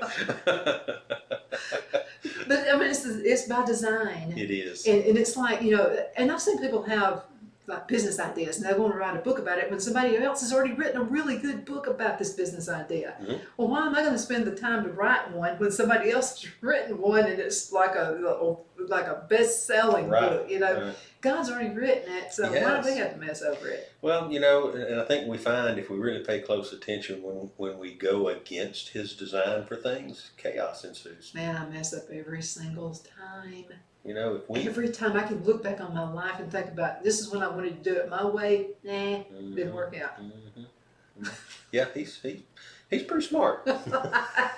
But I mean, it's by design. It is. And it's like, and I've seen people have like business ideas and they want to write a book about it when somebody else has already written a really good book about this business idea. Mm-hmm. Well, why am I going to spend the time to write one when somebody else has written one and it's like a best-selling book? Right. God's already written it, so why do we have to mess over it? Well, and I think we find if we really pay close attention when we go against His design for things, chaos ensues. Man, I mess up every single time. Every time I can look back on my life and think about, this is when I wanted to do it my way, didn't work out. Mm-hmm. Yeah, he's pretty smart.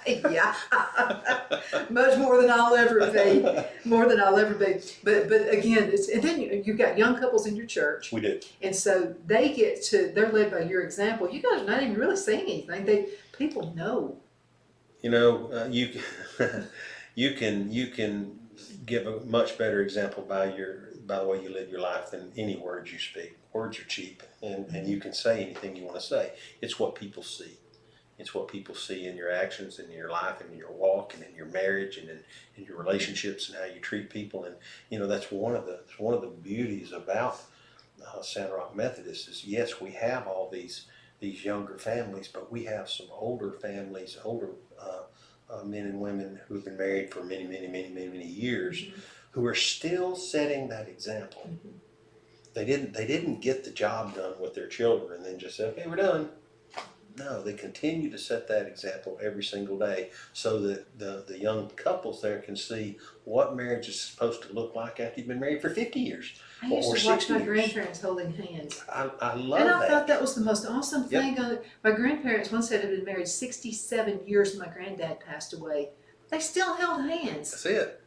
Yeah, much more than I'll ever be. But again, and then you've got young couples in your church. We do. And so they're led by your example. You guys are not even really saying anything. People know. You can give a much better example by the way you live your life than any words you speak. Words are cheap, and you can say anything you want to say. It's what people see. It's what people see in your actions, in your life, and in your walk, and in your marriage, and in your relationships, and how you treat people. And that's one of the beauties about Santa Rock Methodist is, yes, we have all these younger families, but we have some older families, older men and women who have been married for many, many, many, many, many years, who are still setting that example. They didn't get the job done with their children and then just say, okay, we're done. No, they continue to set that example every single day, so that the young couples there can see what marriage is supposed to look like after you've been married for 50 years. I used to watch my grandparents holding hands. I love that. And I thought that was the most awesome thing. Yep. My grandparents once had been married 67 years when my granddad passed away. They still held hands. That's it.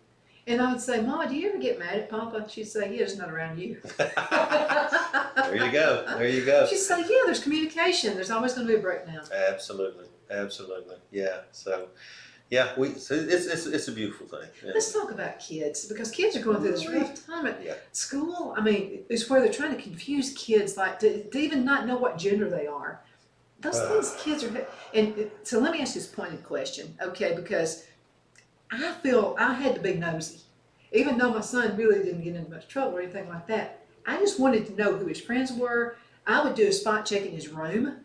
And I would say, Mama, do you ever get mad at Papa? She'd say, yeah, it's not around you. There you go. There you go. She'd say, yeah, there's communication. There's always going to be a breakdown. Absolutely. Yeah. So, yeah, it's a beautiful thing. Yeah. Let's talk about kids, because kids are going through this rough time at Yeah. school. I mean, it's where they're trying to confuse kids, like to even not know what gender they are. Those things kids are. And so let me ask you this pointed question, okay? Because I feel I had to be nosy, even though my son really didn't get into much trouble or anything like that. I just wanted to know who his friends were. I would do a spot check in his room,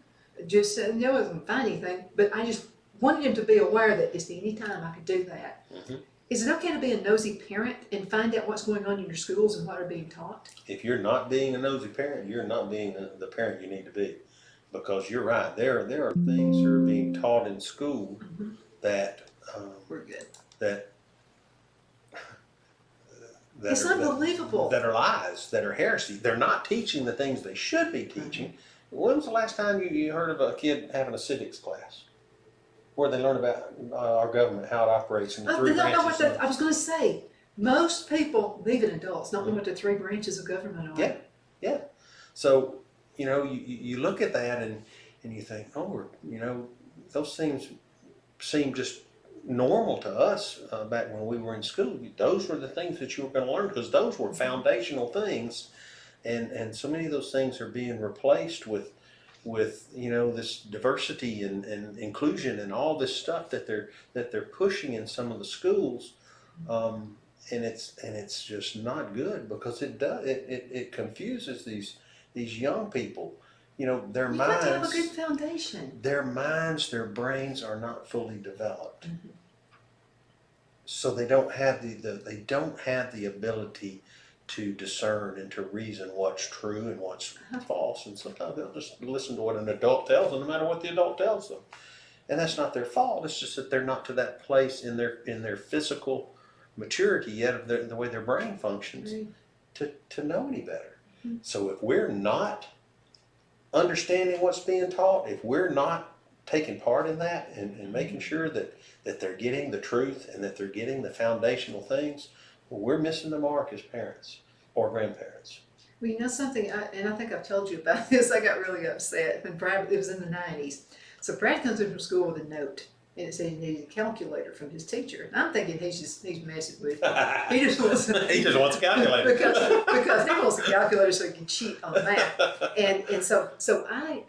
just I wasn't find anything, but I just wanted him to be aware that it's the any time I could do that. Mm-hmm. Is it okay to be a nosy parent and find out what's going on in your schools and what are being taught? If you're not being a nosy parent, you're not being the parent you need to be, because you're right. There are things that are being taught in school that We're good. that It's unbelievable. That are lies, that are heresy. They're not teaching the things they should be teaching. When was the last time you heard of a kid having a civics class where they learn about our government, how it operates, and the three They don't know what branches? I was going to say. Most people, even adults, don't know what the three branches of government are. Yeah. So you look at that and you think, those things seem just normal to us back when we were in school. Those were the things that you were going to learn, because those were foundational things. and so many of those things are being replaced with this diversity and inclusion and all this stuff that they're pushing in some of the schools, and it's just not good, because it confuses these young people. Their You minds. got to have a good foundation. Their minds, their brains are not fully developed, so they don't have the ability to discern and to reason what's true and what's false. And sometimes they'll just listen to what an adult tells them, no matter what the adult tells them. And that's not their fault. It's just that they're not to that place in their physical maturity yet of the way their brain functions to know any better. So if we're not understanding what's being taught, if we're not taking part in that and making sure that they're getting the truth and that they're getting the foundational things, well, we're missing the mark as parents or grandparents. Well, you know something, and I think I've told you about this, I got really upset when Brad, it was in the 90s. So Brad comes in from school with a note, and it said he needed a calculator from his teacher. And I'm thinking he's messing with me. He just wants a calculator. because he wants a calculator so he can cheat on math. And so I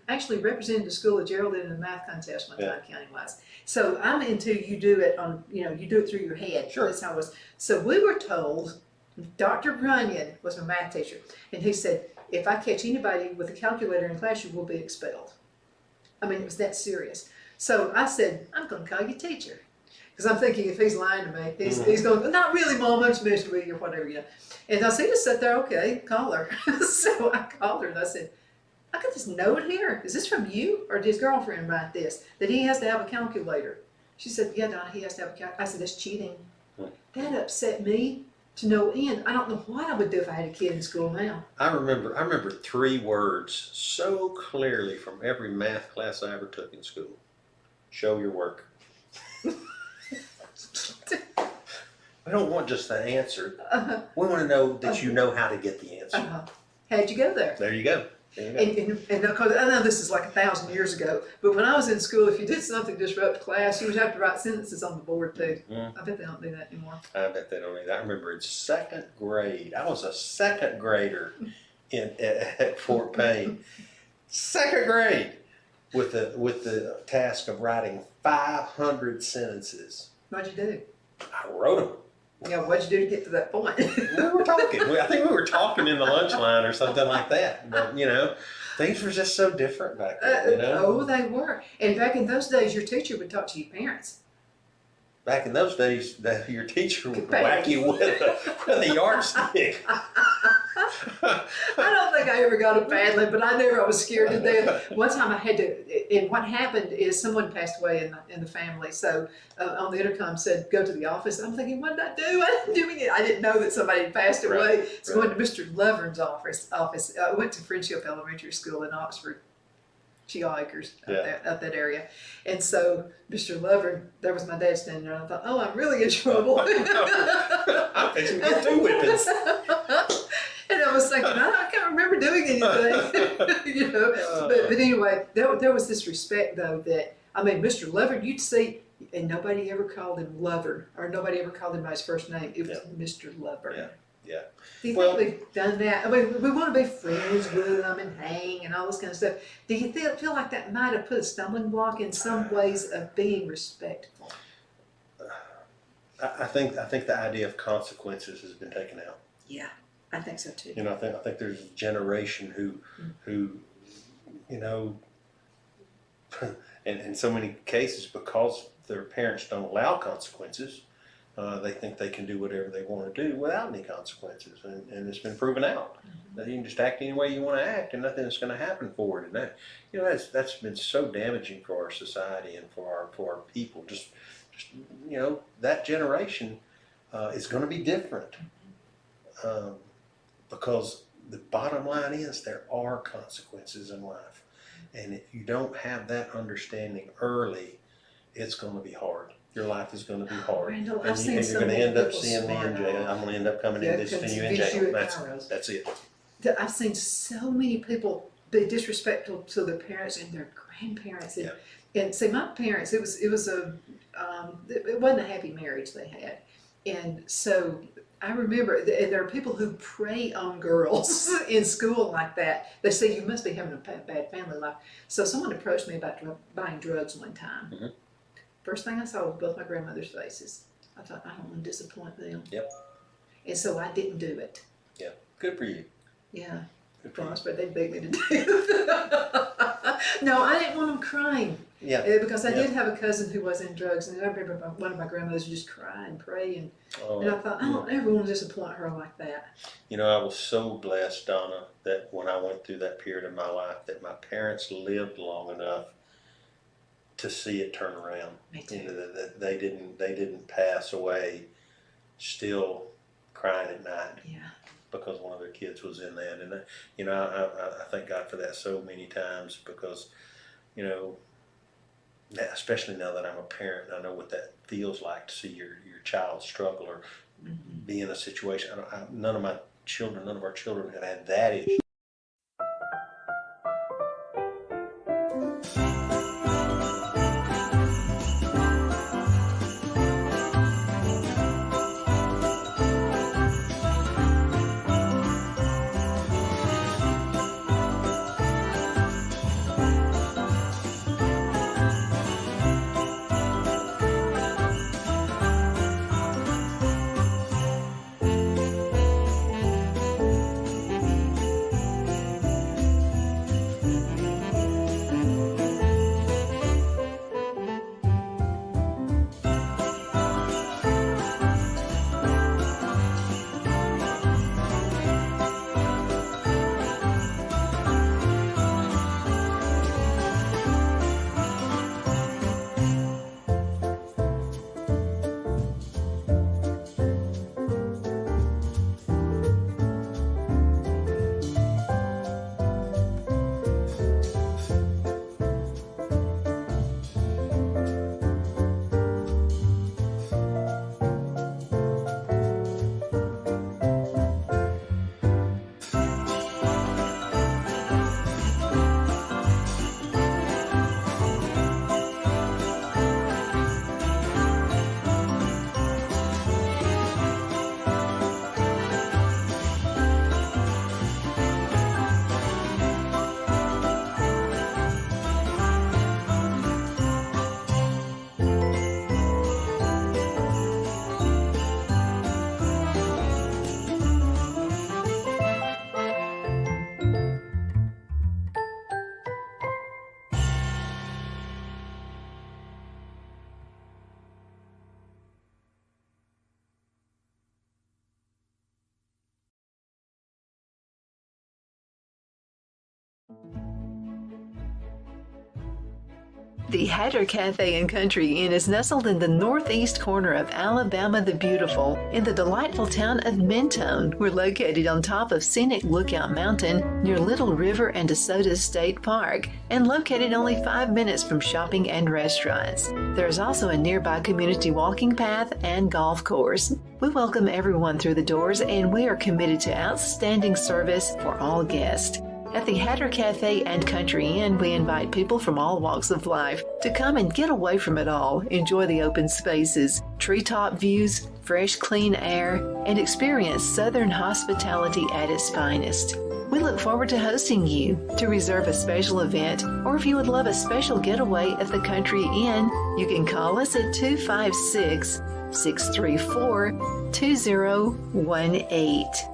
actually represented the school of Geraldine in a math contest one time, county-wise. So I'm into you do it through your head. Sure. That's how it was. So we were told, Dr. Runyon was my math teacher, and he said, if I catch anybody with a calculator in class, you will be expelled. I mean, it was that serious. So I said, I'm going to call you teacher. Because I'm thinking if he's lying to me, he's going, not really, Mom, I'm just messing with you or whatever, And I just sat there, okay, call her. So I called her and I said, I got this note here. Is this from you or did his girlfriend write this? That he has to have a calculator. She said, yeah, Donna, he has to have a calculator. I said, that's cheating. That upset me to no end. I don't know what I would do if I had a kid in school now. I remember 3 words so clearly from every math class I ever took in school. Show your work. We don't want just the answer. We want to know that you know how to get the answer. How'd you go there? There you go. And of course, I know this is like 1,000 years ago, but when I was in school, if you did something to disrupt class, you would have to write sentences on the board too. I bet they don't do that anymore. I bet they don't either. I remember in 2nd grade, I was a 2nd grader at Fort Payne. 2nd grade with the task of writing 500 sentences. What'd you do? I wrote them. Yeah, what'd you do to get to that point? We were talking. I think we were talking in the lunch line or something like that. But, things were just so different back then, Oh, they were. And back in those days, your teacher would talk to your parents. Back in those days, your teacher would whack you with a yardstick. I don't think I ever got it badly, but I was scared to death. One time I had to, and what happened is someone passed away in the family. So on the intercom said, go to the office. I'm thinking, what did I do? I didn't do anything. I didn't know that somebody had passed away. So I went to Mr. Lovern's office. I went to Friendship Elementary School in Oxford. Acres out that area. And so Mr. Lovern, there was my dad standing there, and I thought, oh, I'm really in trouble. I'm fixing to get 2 whippings. And I was thinking, I can't remember doing anything, But anyway, there was this respect, though, that, Mr. Lovern, you'd see, and nobody ever called him Lover, or nobody ever called him by his first name. It was Mr. Lovern. Yeah. Do you think we've done that? We want to be friends with them and hang and all this kind of stuff. Do you feel like that might have put a stumbling block in some ways of being respectful? I think the idea of consequences has been taken out. Yeah, I think so too. I think there's a generation who in so many cases, because their parents don't allow consequences, they think they can do whatever they want to do without any consequences, and it's been proven out that you can just act any way you want to act, and nothing's going to happen for it. And that's been so damaging for our society and for our people. Just that generation is going to be different, because the bottom line is there are consequences in life, and if you don't have that understanding early, it's going to be hard. Your life is going to be hard. Randall, and you're going to end up seeing me in jail. I'm going to end up coming in visiting you in jail. That's it. I've seen so many people be disrespectful to their parents and their grandparents. And see, my parents, it wasn't a happy marriage they had. And so I remember there are people who prey on girls in school like that. They say you must be having a bad family life. So someone approached me about buying drugs one time. Mm-hmm. First thing I saw was both my grandmother's faces. I thought, I don't want to disappoint them. Yep. And so I didn't do it. Yeah. Good for you. Yeah. Good for you. But they begged me to do it. No, I didn't want them crying. Yeah. Because I did have a cousin who was in drugs, and I remember one of my grandmothers would just cry and pray, and I thought, I don't ever want to disappoint her like that. You know, I was so blessed, Donna, that when I went through that period of my life, that my parents lived long enough to see it turn around. Me too. You know, that they didn't pass away still crying at night. Yeah. Because one of their kids was in that. And, you know, I thank God for that so many times because, you know, especially now that I'm a parent, I know what that feels like to see your child struggle or be in a situation. None of our children have had that issue. The Hatter Cafe and Country Inn is nestled in the northeast corner of Alabama the Beautiful in the delightful town of Mentone. We're located on top of scenic Lookout Mountain near Little River and DeSoto State Park and located only 5 minutes from shopping and restaurants. There is also a nearby community walking path and golf course. We welcome everyone through the doors and we are committed to outstanding service for all guests. At the Hatter Cafe and Country Inn, we invite people from all walks of life to come and get away from it all, enjoy the open spaces, treetop views, fresh, clean air, and experience Southern hospitality at its finest. We look forward to hosting you. To reserve a special event, or if you would love a special getaway at the Country Inn, you can call us at 256-634-2018.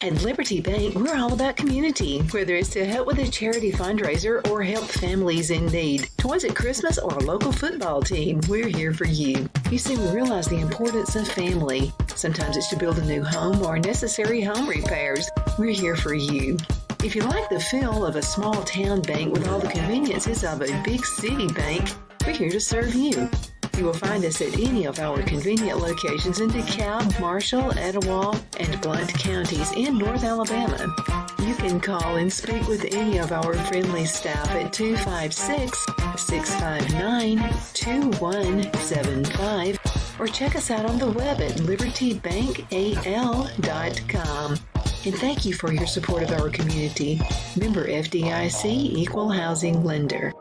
At Liberty Bank, we're all about community, whether it's to help with a charity fundraiser or help families in need. Toys at Christmas or a local football team, we're here for you. You see, we realize the importance of family. Sometimes it's to build a new home or necessary home repairs. We're here for you. If you like the feel of a small town bank with all the conveniences of a big city bank, we're here to serve you. You will find us at any of our convenient locations in DeKalb, Marshall, Etowah, and Blount counties in North Alabama. You can call and speak with any of our friendly staff at 256-659-2175 or check us out on the web at libertybankal.com. And thank you for your support of our community. Member FDIC Equal Housing Lender.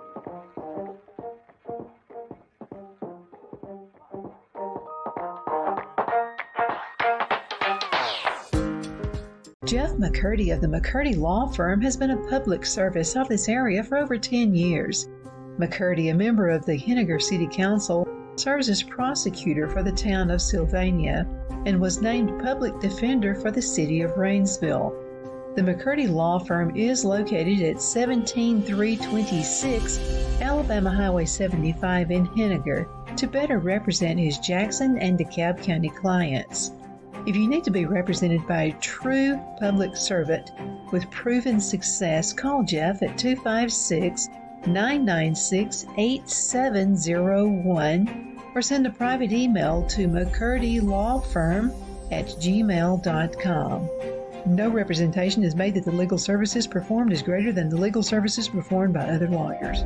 Jeff McCurdy of the McCurdy Law Firm has been a public service of this area for over 10 years. McCurdy, a member of the Henniger City Council, serves as prosecutor for the town of Sylvania and was named public defender for the city of Rainsville. The McCurdy Law Firm is located at 17326 Alabama Highway 75 in Henniger to better represent his Jackson and DeKalb County clients. If you need to be represented by a true public servant with proven success, call Jeff at 256-996-8701 or send a private email to mccurdylawfirm@gmail.com. No representation is made that the legal services performed is greater than the legal services performed by other lawyers.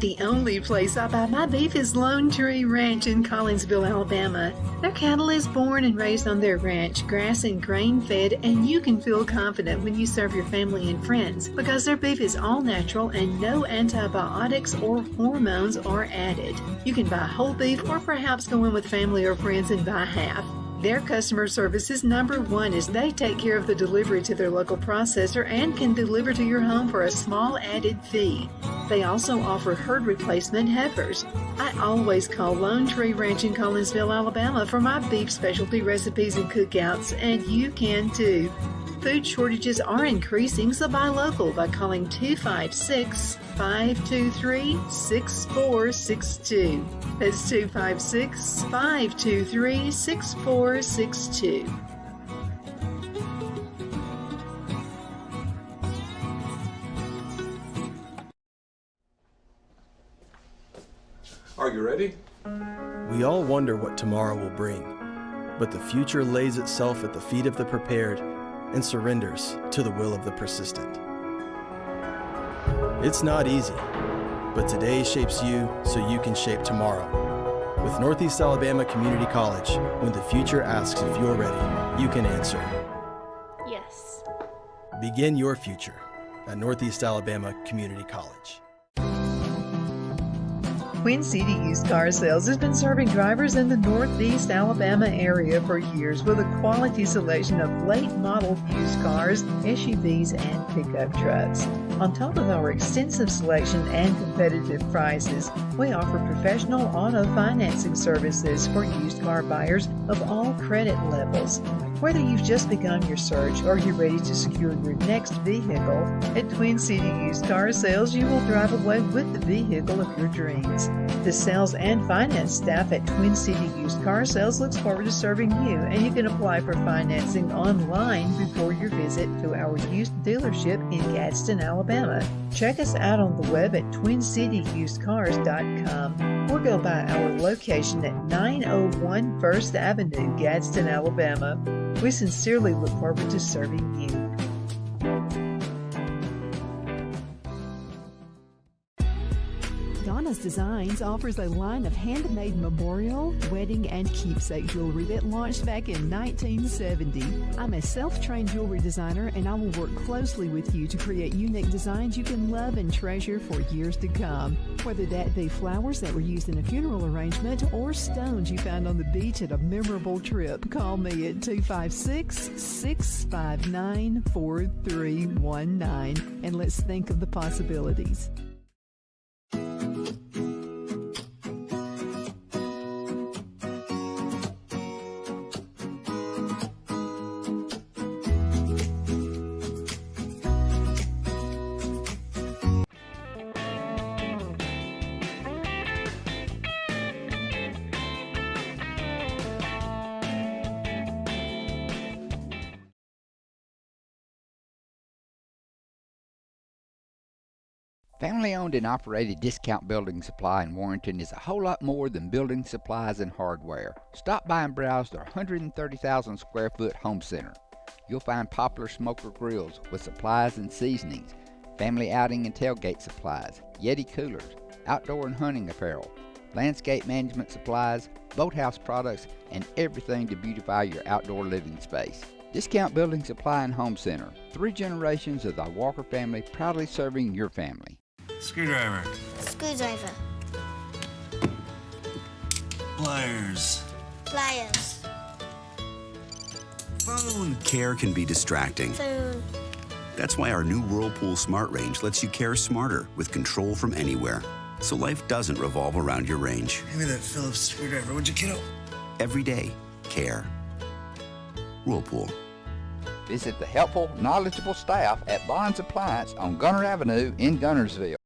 The only place I buy my beef is Lone Tree Ranch in Collinsville, Alabama. Their cattle is born and raised on their ranch, grass and grain fed, and you can feel confident when you serve your family and friends because their beef is all natural and no antibiotics or hormones are added. You can buy whole beef or perhaps go in with family or friends and buy half. Their customer service is number one as they take care of the delivery to their local processor and can deliver to your home for a small added fee. They also offer herd replacement heifers. I always call Lone Tree Ranch in Collinsville, Alabama for my beef specialty recipes and cookouts, and you can too. Food shortages are increasing, so buy local by calling 256-523-6462. That's 256-523-6462. Are you ready? We all wonder what tomorrow will bring, but the future lays itself at the feet of the prepared and surrenders to the will of the persistent. It's not easy, but today shapes you so you can shape tomorrow. With Northeast Alabama Community College, when the future asks if you're ready, you can answer. Yes. Begin your future at Northeast Alabama Community College. Twin City Used Car Sales has been serving drivers in the Northeast Alabama area for years with a quality selection of late model used cars, SUVs, and pickup trucks. On top of our extensive selection and competitive prices, we offer professional auto financing services for used car buyers of all credit levels. Whether you've just begun your search or you're ready to secure your next vehicle, at Twin City Used Car Sales, you will drive away with the vehicle of your dreams. The sales and finance staff at Twin City Used Car Sales looks forward to serving you, and you can apply for financing online before your visit to our used dealership in Gadsden, Alabama. Check us out on the web at twincityusedcars.com or go by our location at 901 First Avenue, Gadsden, Alabama. We sincerely look forward to serving you. Donna's Designs offers a line of handmade memorial, wedding, and keepsake jewelry that launched back in 1970. I'm a self-trained jewelry designer, and I will work closely with you to create unique designs you can love and treasure for years to come. Whether that be flowers that were used in a funeral arrangement or stones you found on the beach at a memorable trip, call me at 256-659-4319, and let's think of the possibilities. Family-owned and operated Discount Building Supply in Warrenton is a whole lot more than building supplies and hardware. Stop by and browse their 130,000 square foot home center. You'll find popular smoker grills with supplies and seasonings, family outing and tailgate supplies, Yeti coolers, outdoor and hunting apparel, landscape management supplies, boathouse products, and everything to beautify your outdoor living space. Discount Building Supply and Home Center. 3 generations of the Walker family proudly serving your family. Screwdriver. Screwdriver. Pliers. Pliers. Phone. Care can be distracting. Phone. That's why our new Whirlpool Smart Range lets you care smarter with control from anywhere. So life doesn't revolve around your range. Give me that Phillips screwdriver, would you, kiddo? Every day, care. Whirlpool. Visit the helpful, knowledgeable staff at Bond's Appliance on Gunner Avenue in Gunnersville.